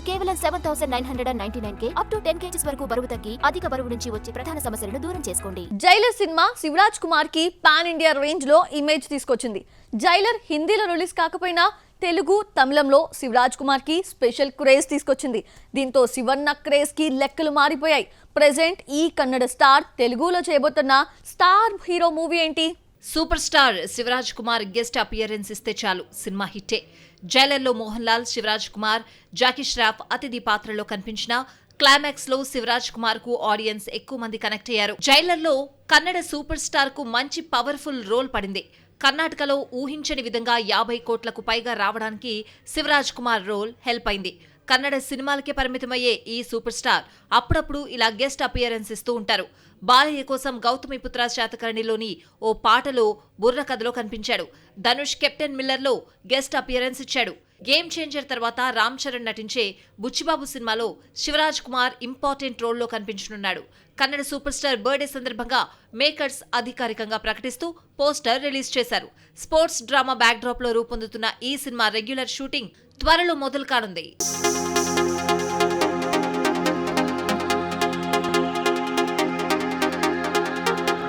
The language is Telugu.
కేవలం 7,999K అప్ టు 10 kgs వరకు బరువు తగ్గి అధిక బరువు నుంచి వచ్చే ప్రధాన సమస్యలను దూరం చేసుకోండి. జైలర్ సినిమా శివరాజ్ కుమార్ కి పాన్ ఇండియా రేంజ్ లో ఇమేజ్ తీసుకొచ్చింది. జైలర్ హిందీలో రిలీజ్ కాకపోయినా తెలుగు, తమిళంలో శివరాజ్ కుమార్ కి స్పెషల్ క్రేజ్ తీసుకొచ్చింది. దీంతో శివన్న క్రేజ్ కి లెక్కలు మారిపోయాయి. ప్రెజెంట్ ఈ కన్నడ స్టార్ తెలుగులో చేయబోతున్న స్టార్ హీరో మూవీ ఏంటి? Super star Shivaraj Kumar guest appearance ఇస్తే చాలు సినిమా హిట్టే. జైలర్లో మోహన్ లాల్, శివరాజ్ కుమార్, జాకీ ష్రాఫ్ అతిథి పాత్రలో కనిపించిన క్లైమాక్స్ లో శివరాజ్ కుమార్ కు ఆడియన్స్ ఎక్కువ మంది కనెక్ట్ అయ్యారు. జైలర్లో కన్నడ సూపర్ స్టార్ కు మంచి పవర్ఫుల్ రోల్ పడింది. కర్ణాటకలో ఊహించని విధంగా 50 కోట్లకు పైగా రావడానికి శివరాజ్ కుమార్ రోల్ హెల్ప్ అయింది. కన్నడ సినిమాలకే పరిమితమయ్యే ఈ సూపర్ స్టార్ అప్పుడప్పుడు ఇలా గెస్ట్ అపియరెన్స్ ఇస్తూ ఉంటారు. బాలయ్య కోసం గౌతమిపుత్ర శాతకర్ణిలోని ఓ పాటలో బుర్ర కథలో కనిపించాడు. ధనుష్ కెప్టెన్ మిల్లర్లో గెస్ట్ అపియరెన్స్ ఇచ్చాడు. గేమ్ చేంజర్ తర్వాత రామ్ చరణ్ నటించే బుచ్చిబాబు సినిమాలో శివరాజ్ కుమార్ ఇంపార్టెంట్ రోల్లో కనిపించనున్నాడు. కన్నడ సూపర్ స్టార్ బర్త్డే సందర్భంగా మేకర్స్ అధికారికంగా ప్రకటిస్తూ పోస్టర్ రిలీజ్ చేశారు. స్పోర్ట్స్ డ్రామా బ్యాక్డ్రాప్ లో రూపొందుతున్న ఈ సినిమా రెగ్యులర్ షూటింగ్ త్వరలో మొదలు కానుంది.